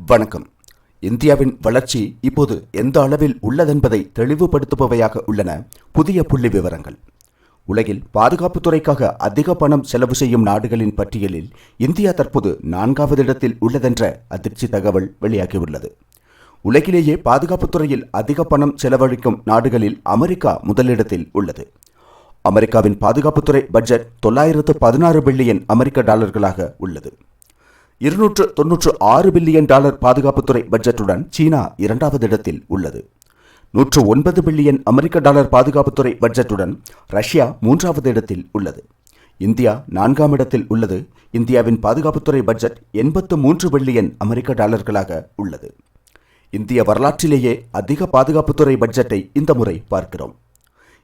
வணக்கம். இந்தியாவின் வளர்ச்சி இப்போது எந்த அளவில் உள்ளதென்பதை தெளிவுபடுத்துபவையாக உள்ளன புதிய புள்ளி விவரங்கள். உலகில் பாதுகாப்புத்துறைக்காக அதிக பணம் செலவு செய்யும் நாடுகளின் பட்டியலில் இந்தியா தற்போது 4வது இடத்தில் உள்ளதென்ற அதிர்ச்சி தகவல் வெளியாகியுள்ளது. உலகிலேயே பாதுகாப்புத்துறையில் அதிக பணம் செலவழிக்கும் நாடுகளில் அமெரிக்கா முதலிடத்தில் உள்ளது. அமெரிக்காவின் பாதுகாப்புத்துறை பட்ஜெட் $916 பில்லியன் அமெரிக்க உள்ளது. $296 பில்லியன் பாதுகாப்புத்துறை பட்ஜெட்டுடன் சீனா 2வது இடத்தில் உள்ளது. $109 பில்லியன் அமெரிக்க பாதுகாப்புத்துறை பட்ஜெட்டுடன் ரஷ்யா 3வது இடத்தில் உள்ளது. இந்தியா 4ஆம் இடத்தில் உள்ளது. இந்தியாவின் பாதுகாப்புத்துறை பட்ஜெட் $83 பில்லியன் அமெரிக்க உள்ளது. இந்திய வரலாற்றிலேயே அதிக பாதுகாப்புத்துறை பட்ஜெட்டை இந்த முறை பார்க்கிறோம்.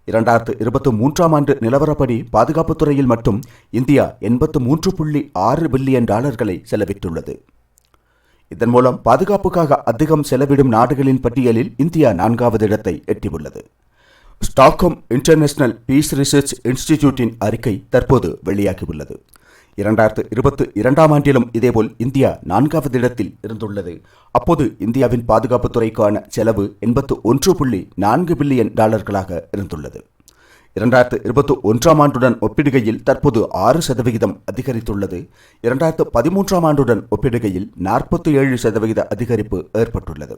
2023ஆம் ஆண்டு நிலவரப்படி பாதுகாப்புத்துறையில் மட்டும் இந்தியா $83.6 பில்லியன் செலவிட்டுள்ளது. இதன் மூலம் பாதுகாப்புக்காக அதிகம் செலவிடும் நாடுகளின் பட்டியலில் இந்தியா 4வது இடத்தை எட்டியுள்ளது. ஸ்டாக்ஹோம் இன்டர்நேஷனல் பீஸ் ரிசர்ச் இன்ஸ்டிடியூட்டின் அறிக்கை தற்போது வெளியாகியுள்ளது. 2022ஆம் ஆண்டிலும் இதேபோல் இந்தியா 4வது இடத்தில் இருந்துள்ளது. அப்போது இந்தியாவின் பாதுகாப்புத்துறைக்கான செலவு $81.4 பில்லியன் இருந்துள்ளது. 2021ஆம் ஆண்டுடன் ஒப்பிடுகையில் தற்போது 6% அதிகரித்துள்ளது. 2013ஆம் ஆண்டுடன் ஒப்பிடுகையில் 47% அதிகரிப்பு ஏற்பட்டுள்ளது.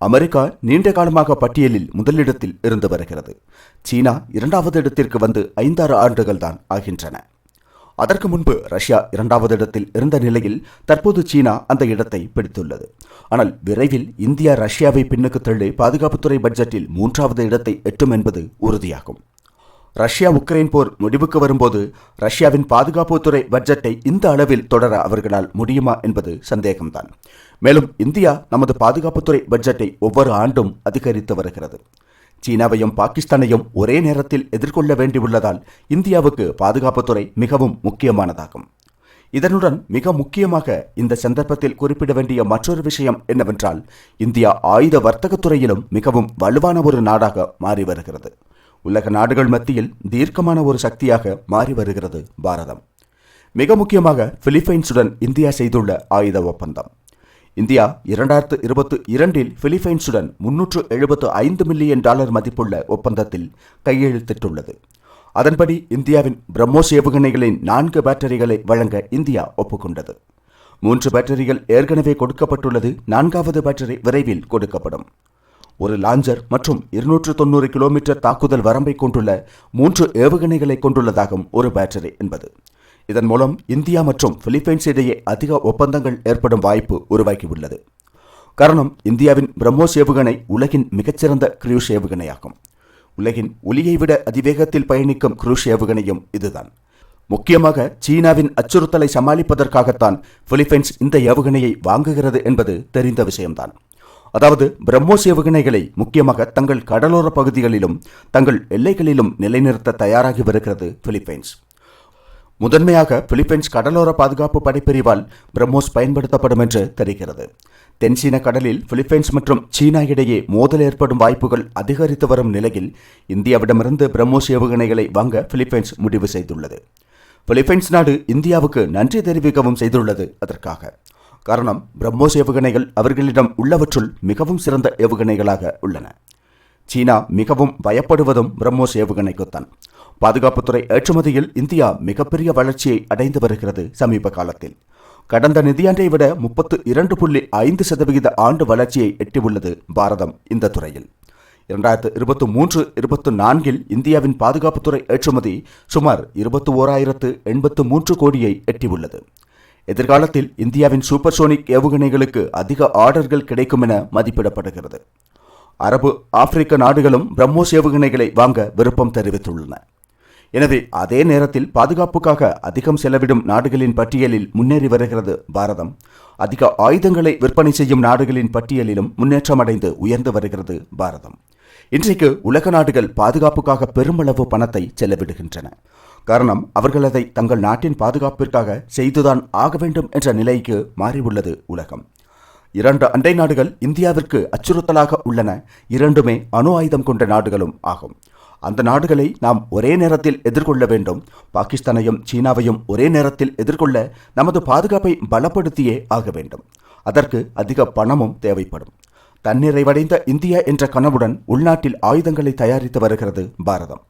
அமெரிக்கா நீண்ட காலமாக பட்டியலில் முதலிடத்தில் இருந்து வருகிறது. சீனா 2வது இடத்திற்கு வந்து 5-6 ஆண்டுகள் தான் ஆகின்றன. அதற்கு முன்பு ரஷ்யா 2வது இடத்தில் இருந்த நிலையில் தற்போது சீனா அந்த இடத்தை பிடித்துள்ளது. ஆனால் விரைவில் இந்தியா ரஷ்யாவை பின்னுக்கு தள்ளி பாதுகாப்புத்துறை பட்ஜெட்டில் 3வது இடத்தை எட்டும் என்பது உறுதியாகும். ரஷ்யா உக்ரைன் போர் முடிவுக்கு வரும்போது ரஷ்யாவின் பாதுகாப்புத்துறை பட்ஜெட்டை இந்த அளவில் தொடர அவர்களால் முடியுமா என்பது சந்தேகம்தான். மேலும் இந்தியா நமது பாதுகாப்புத்துறை பட்ஜெட்டை ஒவ்வொரு ஆண்டும் அதிகரித்து வருகிறது. சீனாவையும் பாகிஸ்தானையும் ஒரே நேரத்தில் எதிர்கொள்ள வேண்டியுள்ளதால் இந்தியாவுக்கு பாதுகாப்புத்துறை மிகவும் முக்கியமானதாகும். இதனுடன் மிக முக்கியமாக இந்த சந்தர்ப்பத்தில் குறிப்பிட வேண்டிய மற்றொரு விஷயம் என்னவென்றால், இந்தியா ஆயுத வர்த்தகத்துறையிலும் மிகவும் வலுவான ஒரு நாடாக மாறி வருகிறது. உலக நாடுகள் மத்தியில் தீர்க்கமான ஒரு சக்தியாக மாறி வருகிறது பாரதம். மிக முக்கியமாக பிலிப்பைன்ஸுடன் இந்தியா செய்துள்ள ஆயுத ஒப்பந்தம். இந்தியா 2022இல் பிலிப்பைன்ஸுடன் $375 மில்லியன் மதிப்புள்ள ஒப்பந்தத்தில் கையெழுத்திட்டுள்ளது. அதன்படி இந்தியாவின் பிரம்மோஸ் ஏவுகணைகளின் 4 பேட்டரிகளை வழங்க இந்தியா ஒப்புக்கொண்டது. 3 பேட்டரிகள் ஏற்கனவே கொடுக்கப்பட்டுள்ளது. 4வது பேட்டரி விரைவில் கொடுக்கப்படும். ஒரு லாஞ்சர் மற்றும் 290 கிலோமீட்டர் தாக்குதல் வரம்பை கொண்டுள்ள 3 ஏவுகணைகளை கொண்டுள்ளதாகும் ஒரு பேட்டரி என்பது. இதன் மூலம் இந்தியா மற்றும் பிலிப்பைன்ஸ் இடையே அதிக ஒப்பந்தங்கள் ஏற்படும் வாய்ப்பு உருவாகியுள்ளது. காரணம், இந்தியாவின் பிரம்மோஸ் ஏவுகணை உலகின் மிகச்சிறந்த க்ரூஸ் ஏவுகணையாகும். உலகின் ஒலியை விட அதிவேகத்தில் பயணிக்கும் க்ரூஸ் ஏவுகணையும் இதுதான். முக்கியமாக சீனாவின் அச்சுறுத்தலை சமாளிப்பதற்காகத்தான் பிலிப்பைன்ஸ் இந்த ஏவுகணையை வாங்குகிறது என்பது தெரிந்த விஷயம்தான். அதாவது, பிரம்மோஸ் ஏவுகணைகளை முக்கியமாக தங்கள் கடலோர பகுதிகளிலும் தங்கள் எல்லைகளிலும் நிலைநிறுத்த தயாராகி வருகிறது பிலிப்பைன்ஸ். முதன்மையாக பிலிப்பைன்ஸ் கடலோர பாதுகாப்பு படைப்பிரிவால் பிரம்மோஸ் பயன்படுத்தப்படும் என்று தெரிகிறது. தென்சீன கடலில் பிலிப்பைன்ஸ் மற்றும் சீனா இடையே மோதல் ஏற்படும் வாய்ப்புகள் அதிகரித்து வரும் நிலையில் இந்தியாவிடமிருந்து பிரம்மோஸ் ஏவுகணைகளை வாங்க பிலிப்பைன்ஸ் முடிவு செய்துள்ளது. பிலிப்பைன்ஸ் நாடு இந்தியாவுக்கு நன்றி தெரிவிக்கவும் செய்துள்ளது. அதற்காக காரணம், பிரம்மோஸ் ஏவுகணைகள் அவர்களிடம் உள்ளவற்றுள் மிகவும் சிறந்த ஏவுகணைகளாக உள்ளன. சீனா மிகவும் பயப்படுவதும் பிரம்மோஸ் ஏவுகணைக்குத்தான். பாதுகாப்புத்துறை ஏற்றுமதியில் இந்தியா மிகப்பெரிய வளர்ச்சியை அடைந்து வருகிறது. சமீப காலத்தில் கடந்த நிதியாண்டை விட 32.5% ஆண்டு வளர்ச்சியை எட்டியுள்ளது பாரதம் இந்த துறையில். 2023-24இல் இந்தியாவின் பாதுகாப்புத்துறை ஏற்றுமதி சுமார் 21,083 கோடியை எட்டியுள்ளது. எதிர்காலத்தில் இந்தியாவின் சூப்பர்சோனிக் ஏவுகணைகளுக்கு அதிக ஆர்டர்கள் கிடைக்கும் என மதிப்பிடப்படுகிறது. அரபு, ஆப்பிரிக்க நாடுகளும் பிரம்மோஸ் ஏவுகணைகளை வாங்க விருப்பம் தெரிவித்துள்ளன. எனவே அதே நேரத்தில் பாதுகாப்புக்காக அதிகம் செலவிடும் நாடுகளின் பட்டியலில் முன்னேறி வருகிறது பாரதம். அதிக ஆயுதங்களை விற்பனை செய்யும் நாடுகளின் பட்டியலிலும் முன்னேற்றமடைந்து உயர்ந்து வருகிறது பாரதம். இன்றைக்கு உலக நாடுகள் பாதுகாப்புக்காக பெருமளவு பணத்தை செலவிடுகின்றன. காரணம், அவர்கள் அதை தங்கள் நாட்டின் பாதுகாப்பிற்காக செய்துதான் ஆக வேண்டும் என்ற நிலைக்கு மாறியுள்ளது உலகம். 2 அண்டை நாடுகள் இந்தியாவிற்கு அச்சுறுத்தலாக உள்ளன. 2மே அணு ஆயுதம் கொண்ட நாடுகளும் ஆகும். அந்த நாடுகளை நாம் ஒரே நேரத்தில் எதிர்கொள்ள வேண்டும். பாகிஸ்தானையும் சீனாவையும் ஒரே நேரத்தில் எதிர்கொள்ள நமது பாதுகாப்பை பலப்படுத்தியே ஆக வேண்டும். அதற்கு அதிக பணமும் தேவைப்படும். தன்னிறைவடைந்த இந்தியா என்ற கனவுடன் உள்நாட்டில் ஆயுதங்களை தயாரித்து வருகிறது பாரதம்.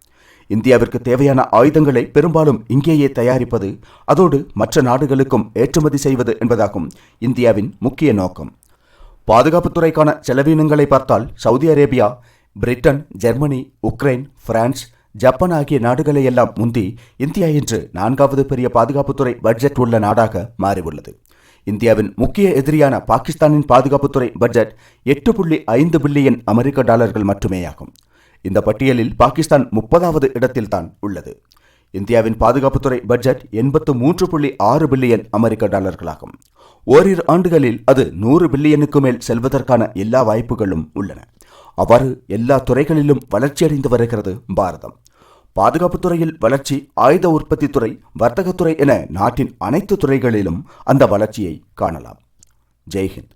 இந்தியாவிற்கு தேவையான ஆயுதங்களை பெரும்பாலும் இங்கேயே தயாரிப்பது, அதோடு மற்ற நாடுகளுக்கும் ஏற்றுமதி செய்வது என்பதாகும் இந்தியாவின் முக்கிய நோக்கம். பாதுகாப்புத்துறைக்கான செலவினங்களை பார்த்தால் Saudi Arabia, Britain, Germany, Ukraine, France, Japan ஆகிய நாடுகளை எல்லாம் முந்தி இந்தியா இன்று 4வது பெரிய பாதுகாப்புத்துறை பட்ஜெட் உள்ள நாடாக மாறியுள்ளது. இந்தியாவின் முக்கிய எதிரியான பாகிஸ்தானின் பாதுகாப்புத்துறை பட்ஜெட் 8.5 பில்லியன் அமெரிக்க டாலர்கள் மட்டுமேயாகும். இந்த பட்டியலில் பாகிஸ்தான் 30வது இடத்தில் தான் உள்ளது. இந்தியாவின் பாதுகாப்புத்துறை பட்ஜெட் 83.6 பில்லியன் அமெரிக்க டாலர்களாகும். ஓரிரு ஆண்டுகளில் அது 100 பில்லியனுக்கு மேல் செல்வதற்கான எல்லா வாய்ப்புகளும் உள்ளன. அவ்வாறு எல்லா துறைகளிலும் வளர்ச்சியடைந்து வருகிறது பாரதம். பாதுகாப்புத்துறையில் வளர்ச்சி, ஆயுத உற்பத்தி துறை, வர்த்தகத்துறை என நாட்டின் அனைத்து துறைகளிலும் அந்த வளர்ச்சியை காணலாம். ஜெய்ஹிந்த்.